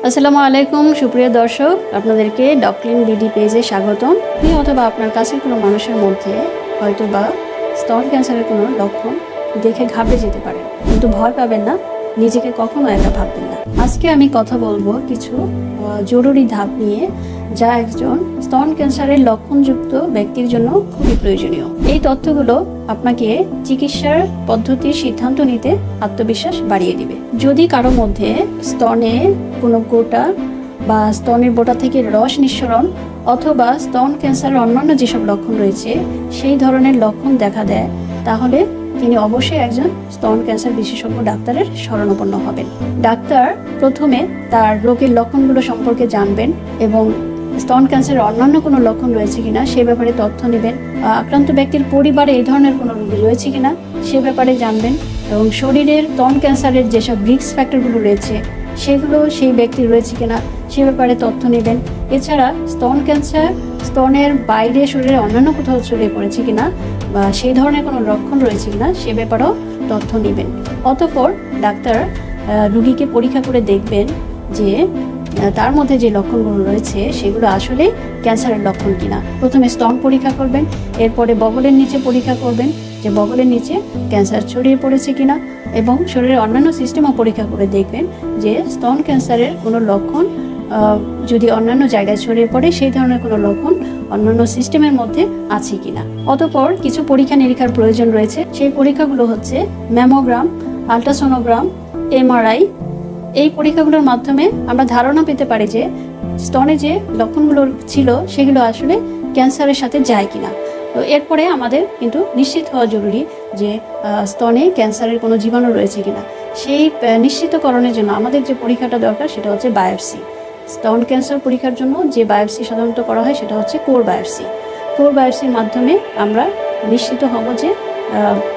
আসসালামু আলাইকুম সুপ্রিয় দর্শক, আপনাদেরকে ডক্লিন বিডি পেজে স্বাগতম। আপনি অথবা আপনার কাছের কোনো মানুষের মধ্যে হয়তো বা স্তন ক্যান্সারের কোনো লক্ষণ দেখে ঘাবড়ে যেতে পারেন, কিন্তু ভয় পাবেন না, নিজেকে কখনো একা ভাববেন না। আজকে আমি কথা বলবো কিছু জরুরি ধাপ নিয়ে, যা একজন স্তন ক্যান্সারের লক্ষণযুক্ত ব্যক্তির জন্য খুবই প্রয়োজনীয়। এই তথ্যগুলো আপনাকে চিকিৎসার পদ্ধতির সিদ্ধান্ত নিতে আত্মবিশ্বাস বাড়িয়ে দিবে। যদি কারো মধ্যে স্তনে কোনো গোটা বা স্তনের বোটা থেকে রস নিঃসরণ অথবা স্তন ক্যান্সারের অন্যান্য যেসব লক্ষণ রয়েছে সেই ধরনের লক্ষণ দেখা দেয়, তাহলে তিনি অবশ্যই একজন স্তন ক্যান্সার বিশেষজ্ঞ ডাক্তারের শরণাপন্ন হবেন। ডাক্তার প্রথমে তার রোগের লক্ষণগুলো সম্পর্কে জানবেন এবং স্তন ক্যান্সারের অন্যান্য কোনো লক্ষণ রয়েছে কিনা সে ব্যাপারে তথ্য নেবেন। আক্রান্ত ব্যক্তির পরিবারে এই ধরনের কোনো রোগী রয়েছে কিনা সে ব্যাপারে জানবেন এবং শরীরের স্তন ক্যান্সারের যেসব রিস্ক ফ্যাক্টরগুলো রয়েছে সেগুলো সেই ব্যক্তির রয়েছে কিনা সে ব্যাপারে তথ্য নেবেন। এছাড়া স্তন ক্যান্সার স্তনের বাইরে শরীরে অন্যান্য কোথাও ছড়িয়ে পড়েছে কিনা বা সেই ধরনের কোনো লক্ষণ রয়েছে কিনা সে ব্যাপারেও তথ্য নেবেন। অতঃপর ডাক্তার রোগীকে পরীক্ষা করে দেখবেন যে তার মধ্যে যে লক্ষণগুলো রয়েছে সেগুলো আসলে ক্যান্সারের লক্ষণ কিনা। প্রথমে স্তন পরীক্ষা করবেন, এরপরে বগলের নিচে পরীক্ষা করবেন যে বগলের নিচে ক্যান্সার ছড়িয়ে পড়েছে কিনা, এবং শরীরের অন্যান্য সিস্টেমও পরীক্ষা করে দেখবেন যে স্তন ক্যান্সারের কোনো লক্ষণ যদি অন্যান্য জায়গায় ছড়িয়ে পড়ে সেই ধরনের কোনো লক্ষণ অন্যান্য সিস্টেমের মধ্যে আছে কিনা। অতঃপর কিছু পরীক্ষা নিরীক্ষার প্রয়োজন রয়েছে। সেই পরীক্ষাগুলো হচ্ছে ম্যামোগ্রাম, আল্ট্রাসোনোগ্রাম, এমআরআই। এই পরীক্ষাগুলোর মাধ্যমে আমরা ধারণা পেতে পারি যে স্তনে যে লক্ষণগুলো ছিল সেগুলো আসলে ক্যান্সারের সাথে যায় কিনা। তো এরপরে আমাদের কিন্তু নিশ্চিত হওয়া জরুরি যে স্তনে ক্যান্সারের কোনো জীবাণু রয়েছে কিনা। সেই নিশ্চিতকরণের জন্য আমাদের যে পরীক্ষাটা দরকার সেটা হচ্ছে বায়োপসি। স্তন ক্যান্সার পরীক্ষার জন্য যে বায়োপসি সাধারণত করা হয় সেটা হচ্ছে কোর বায়োপসি। কোর বায়োপসির মাধ্যমে আমরা নিশ্চিত হব যে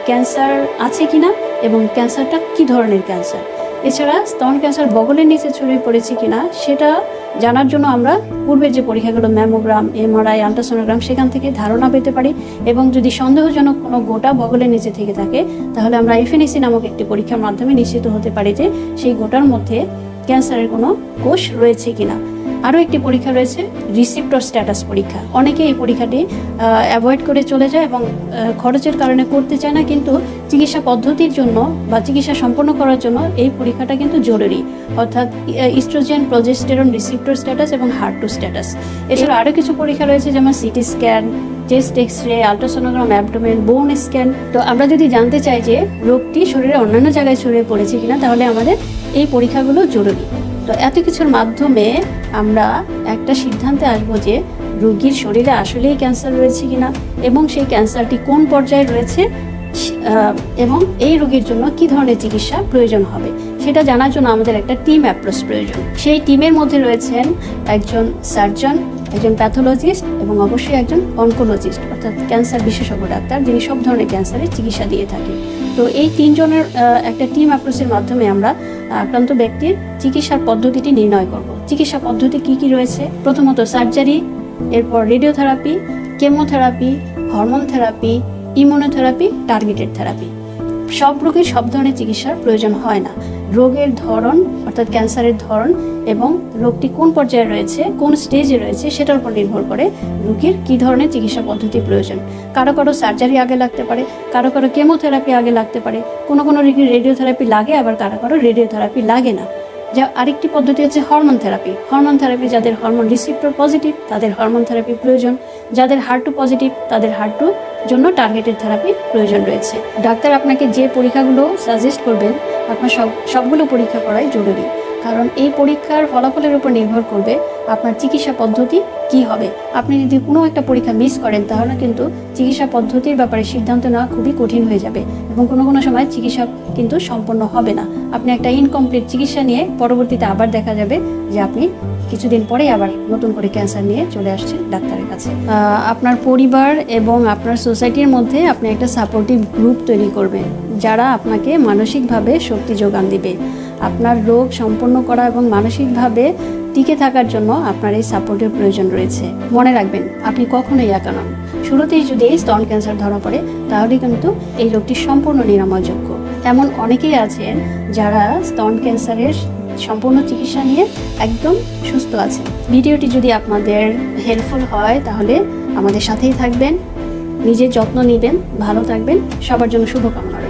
ক্যান্সার আছে কিনা এবং ক্যান্সারটা কী ধরনের ক্যান্সার। এছাড়া স্তন ক্যান্সার বগলের নিচে ছড়িয়ে পড়েছে কিনা সেটা জানার জন্য আমরা পূর্বের যে পরীক্ষাগুলো ম্যামোগ্রাম, এমআরআই, আল্ট্রাসোনোগ্রাম সেখান থেকে ধারণা পেতে পারি। এবং যদি সন্দেহজনক কোনো গোটা বগলের নিচে থেকে থাকে তাহলে আমরা এফএনএসি নামক একটি পরীক্ষার মাধ্যমে নিশ্চিত হতে পারি যে সেই গোটার মধ্যে ক্যান্সারের কোনো কোষ রয়েছে কিনা। আরও একটি পরীক্ষা রয়েছে রিসিপ্টর স্ট্যাটাস পরীক্ষা। অনেকে এই পরীক্ষাটি অ্যাভয়েড করে চলে যায় এবং খরচের কারণে করতে চায় না, কিন্তু চিকিৎসা পদ্ধতির জন্য বা চিকিৎসা সম্পন্ন করার জন্য এই পরীক্ষাটা কিন্তু জরুরি। অর্থাৎ ইস্ট্রোজেন, প্রজেস্টেরন, রিসিপ্টর স্ট্যাটাস এবং হার্ট টু স্ট্যাটাস। এছাড়া আরও কিছু পরীক্ষা রয়েছে যেমন CT scan, chest X-ray, ultrasonogram, abdomen, bone scan. তো আমরা যদি জানতে চাই যে রোগটি শরীরের অন্যান্য জায়গায় ছড়িয়ে পড়েছে কিনা তাহলে আমাদের এই পরীক্ষাগুলো জরুরি। তো এত কিছুর মাধ্যমে আমরা একটা সিদ্ধান্তে আসবো যে রোগীর শরীরে আসলেই ক্যান্সার রয়েছে কিনা এবং সেই ক্যান্সারটি কোন পর্যায়ে রয়েছে এবং এই রোগীর জন্য কি ধরনের চিকিৎসা প্রয়োজন হবে সেটা জানার জন্য আমাদের একটা টিম অ্যাপ্রোচ প্রয়োজন। সেই টিমের মধ্যে রয়েছেন একজন সার্জন, একজন প্যাথোলজিস্ট এবং অবশ্যই একজন অনকোলজিস্ট অর্থাৎ ক্যান্সার বিশেষজ্ঞ ডাক্তার, যিনি সব ধরনের ক্যান্সারের চিকিৎসা দিয়ে থাকেন। তো এই তিনজনের একটা টিম অ্যাপ্রোচের মাধ্যমে আমরা আক্রান্ত ব্যক্তির চিকিৎসার পদ্ধতিটি নির্ণয় করব। চিকিৎসা পদ্ধতি কি কি রয়েছে? প্রথমত সার্জারি, এরপর radiotherapy, chemotherapy, hormone therapy, immunotherapy, targeted therapy. সব রোগের সব ধরনের চিকিৎসার প্রয়োজন হয় না। রোগের ধরন অর্থাৎ ক্যান্সারের ধরন এবং রোগটি কোন পর্যায়ে রয়েছে, কোন স্টেজে রয়েছে সেটার উপর নির্ভর করে রোগীর কী ধরনের চিকিৎসা পদ্ধতি প্রয়োজন। কারো কারো সার্জারি আগে লাগতে পারে, কারো কারো কেমোথেরাপি আগে লাগতে পারে, কোনো কোনো রোগীর রেডিওথেরাপি লাগে, আবার কারো কারো রেডিওথেরাপি লাগে না। যা আরেকটি পদ্ধতি হচ্ছে হরমোন থেরাপি। হরমোন থেরাপি যাদের হরমোন রিসিপ্টর পজিটিভ তাদের হরমোন থেরাপি প্রয়োজন, যাদের হার্ট টু পজিটিভ তাদের হার্ট টু জন্য টার্গেটেড থেরাপি প্রয়োজন রয়েছে। ডাক্তার আপনাকে যে পরীক্ষাগুলো সাজেস্ট করবেন আপনার সবগুলো পরীক্ষা করাই জরুরি, কারণ এই পরীক্ষার ফলাফলের উপর নির্ভর করবে আপনার চিকিৎসা পদ্ধতি কি হবে। আপনি যদি কোনো একটা পরীক্ষা মিস করেন তাহলে কিন্তু চিকিৎসা পদ্ধতির ব্যাপারে সিদ্ধান্ত নেওয়া খুবই কঠিন হয়ে যাবে এবং কোনো কোনো সময় চিকিৎসা কিন্তু সম্পন্ন হবে না। আপনি একটা ইনকমপ্লিট চিকিৎসা নিয়ে পরবর্তীতে আবার দেখা যাবে যে আপনি কিছুদিন পরেই আবার নতুন করে ক্যান্সার নিয়ে চলে আসছেন ডাক্তারের কাছে। আপনার পরিবার এবং আপনার সোসাইটির মধ্যে আপনি একটা সাপোর্টিভ গ্রুপ তৈরি করবেন যারা আপনাকে মানসিকভাবে শক্তি যোগান দিবে। আপনার রোগ সম্পন্ন করা এবং মানসিকভাবে টিকে থাকার জন্য আপনার এই সাপোর্টের প্রয়োজন রয়েছে। মনে রাখবেন আপনি কখনোই একা নন। শুরুতেই যদি স্তন ক্যান্সার ধরা পড়ে তাহলে কিন্তু এই রোগটি সম্পূর্ণ নিরাময়যোগ্য। এমন অনেকেই আছেন যারা স্তন ক্যান্সারের সম্পূর্ণ চিকিৎসা নিয়ে একদম সুস্থ আছেন। ভিডিওটি যদি আপনাদের হেল্পফুল হয় তাহলে আমাদের সাথেই থাকবেন, নিজের যত্ন নেবেন, ভালো থাকবেন। সবার জন্য শুভকামনা।